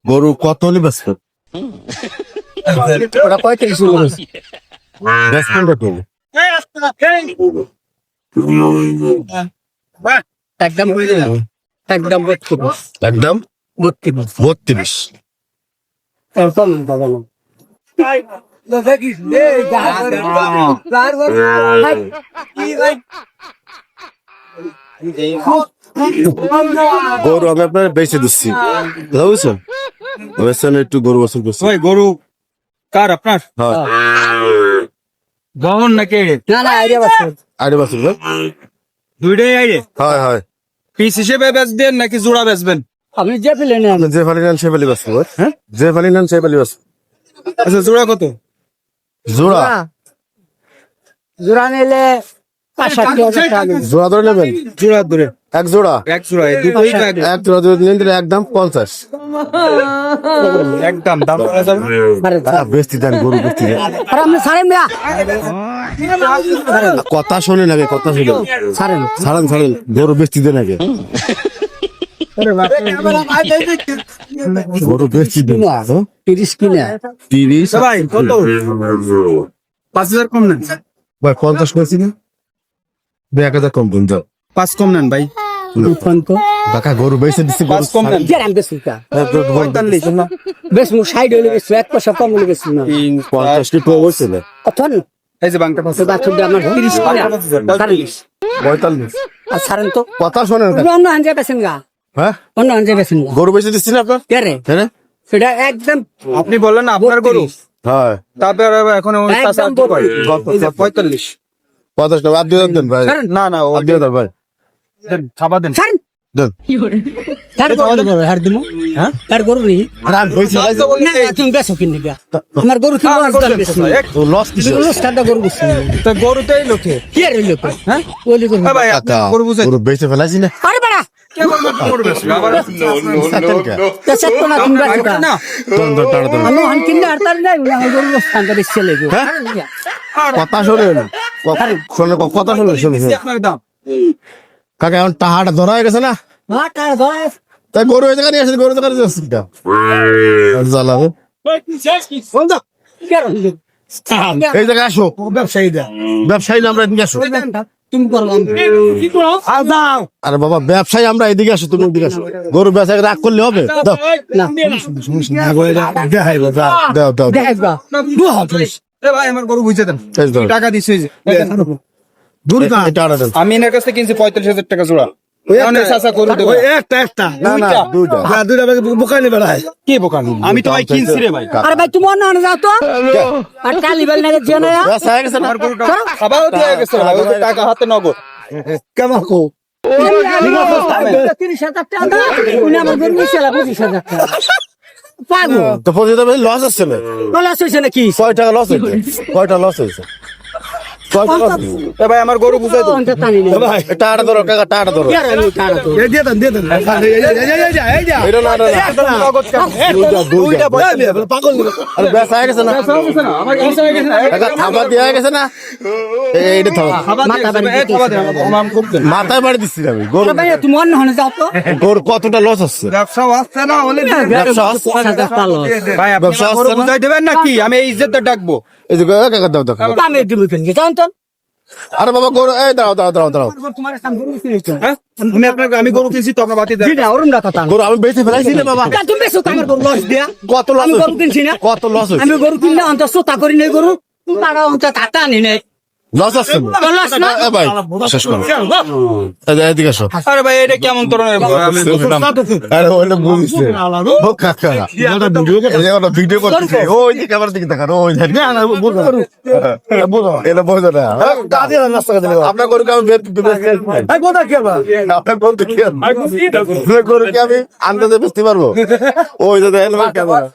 গরু কত হলে বেচবে? ওটা 35 বলেছে। বেচবেন কত? একদম হয়ে গেল। একদম 32। একদম 32। 32। একদম বাবা না। গরু আমি আপনার বেচে দিচ্ছি, বুঝছেন? বেচছেন একটু গরু বছর করছি। ওই গরু কার আপনার? হ্যাঁ, গহন নাকি না না আইডিয়া বাস। আড়ে বছর। দুইটাই আইডে হয় হয়, পিস হিসেবে বেচবেন নাকি জোড়া বেচবেন? আপনি যে পেলেন আপনি যে ফালি নেন সে ফালি বেচবো। হ্যাঁ, যে ফালি নেন সে ফালি বেচবো। আচ্ছা জোড়া কত? জোড়া জোড়া নিলে 65,000 টাকা। জোড়া ধরে নেবেন? জোড়া ধরে এক জোড়া, এক জোড়া এই দুটোই তো এক- এক জোড়া যদি নেন তাহলে একদম 50। একদম দাম করা যাবে? আরে বেচতে দেন, গরু বেচতে দেন। আরে আপনি ছাড়েন মিয়া। কথা শোনেন আগে, কথা শোনেন। ছাড়েন। ছাড়েন ছাড়েন, গরু বেচতে দেন আগে। গরু বেচতে দেন। হ্যাঁ? 30 কিনা। 30। ভাই কত? 5,000 কম নেন। ভাই 50 করেছি না? 1000 কম দিন যাও। 5 কম নেন ভাই। ফোন তো। কাকা গরু বেচে দিচ্ছি। 5 কম নেন। কে রাম বেসুকা। 45 না বেশ মু 60 হইলে বেশ 1 পয়সা কম হইলে বেশ না। 50 কি তো হয়েছিল? অথন এই যে বাংটা পাঁচ তো বাছুর আমার 30 কিনা। 40। 45। আর ছাড়েন তো। কথা শোনেন কাকা। অন্য আনজে বেছেন গা। হ্যাঁ, অন্য আনজে বেছেন গা। গরু বেচে দিচ্ছি না আপনার? কে রে? হ্যাঁ সেটা একদম আপনি বললেন না আপনার গরু, হ্যাঁ, তারপর এখন ওই একদম চাচা কি কয়? এই যে 45। 50 টাকা আর দিয়ে দেন ভাই। না না ও আর দিয়ে দেন ভাই, দেন, খাবার দেন। ছাড়েন। দেন। তার গরু হার দিমু। হ্যাঁ? তার গরু নি। আর আমি বেচে তো বলি না এই- তুমি বেছো কিন দিগা। আমার গরু কি আমার লস গরু দাম বেচো বেশি। না, এক- তো লস কিসে? দুটো লস কাটা গরু বেশি। তো গরুতেই লোকে। কি আর হইলো কই? হ্যাঁ? ওলি গরু। এ ভাই আপনি কাকা গরু বুঝেন? গরু বেচে ফেলাইছি না। আরে বাড়া। কে গরু বেচবে? আবার সাতেন কে? পেছাত তো না তুমি বেছো না দন দন টাড়া দন। আমি হান কিনলে আর তার নাই আমার গরু স্থান করে চলে গো। কথা শোনেন, শোনেন কথা শোনেন শুনুন। আপনার দাম কাকা এখন টাহাটা ধরা হয়ে গেছে না, হ্যাঁ তার ধরে তাই গরু এই জায়গায় নিয়ে আসেন, গরু জায়গায় নিয়ে আসেন। জ্বালাবে কেন এই জায়গায় আসো, ব্যবসায়ীরা ব্যবসায়ী না আমরা এদিকে আসো। তুমি করো কি করো আর দাও আরে বাবা ব্যবসায়ী আমরা এদিকে আসো, তুমি এদিকে আসো। গরু ব্যবসায়ী রাগ করলে হবে? দাও দাও দাও। দেখবা এ ভাই আমার গরু বুঝে দেন। এই ধরো। টাকা দিছি ওই যে। এটা আড়া দেন। আমি এর কাছে কিনছি 45,000 টাকা জোড়া। এখন এই চাচা গরু দেবো। না না দুইটা। কি বোকামি? আমি তো ভাই কিনছি রে ভাই। আরে ভাই তুমি অন্য অন্য যাও তো আর কালি বেল না যে না ব্যবসা হয়ে গেছে না? আমার গরুটা খাবারও দিয়ে গেছে ভাই। ওই যে টাকা হাতে নগদ। কেমন কো? 30,000 টাকা উনি আমার গরু নিছেলা 25,000 টাকা পাগো তো পজিতে লস হচ্ছে না? লস হইছে নাকি কয় টাকা লস হয়েছে? কয়টা লস হয়েছে? কয় টাকা loss হয়েছে? এ ভাই আমার গরু বুঝাই দেন। অন্ত টানি না ভাই এটা আড়া ধরো কাকা, টাটা ধরো। কি আর আমি টাড়া তো এটা না না না। নগদ কেন? দুইটা পাগল আরে ব্যবসা হয়ে গেছে না? আমার কাছে হয়ে গেছে না। কাকা থাবা দেওয়া গেছে না? এইটা থাবা। খাবার দিয়ে মাথা গেছে। বাড়ি এই খাবার দেন, আমার নাম খুব দেন। মাথায় বাড়ি দিচ্ছি আমি। গরু ভাই তুমি অন্য অন্য যাও তো গরু কতটা লস হচ্ছে? ব্যবসাও আসছে না হলে ব্যবসা হচ্ছে? ভাই আপনি ব্যবসা আমার গরু আসছে না? বুঝাই দেবেন নাকি? আমি এই ইজ্জতটা ডাকবো। এই যে কাকা দাও দাও। আমি দিব কেন যাও তো আরে বাবা গরু এই দাঁড়াও দাঁড়াও দাঁড়াও দাঁড়াও। তোমার কাম গরু কিনেছো হ্যাঁ? আমি গরু কিনছি তো আপনার বাতি দেন। দিনা ওরম রাখা তা গরু আমি বেঁচে ফেলাইছি না বাবা। তুমি বেশো আমার গরু লস দিয়া কত লস আমি গরু কিনছি না কত লস হয়েছে? আমি গরু কিনলে অন্তত সোতা করি নাই গরু তারা অন্তত টাটা আনি নাই লস আসছে না? লস না এ ভাই শেষ করো। এদিকে আসো। আরে ভাই এটা কেমন ধরনের গরু? আমি আরে ওই লোক ঘুমিয়েছে। ও কাকা এই যে ওরা ভিডিও করতেছে, ওই যে ক্যামেরা দিকে তাকান, ওই যে না না বুঝো এটা বুঝো না। আপনার গরুকে আমি আপনার গরু কি আপনার গরুকে আমি আন্দাজে বেচতে পারবো? ওই যে দেখেন ক্যামেরা।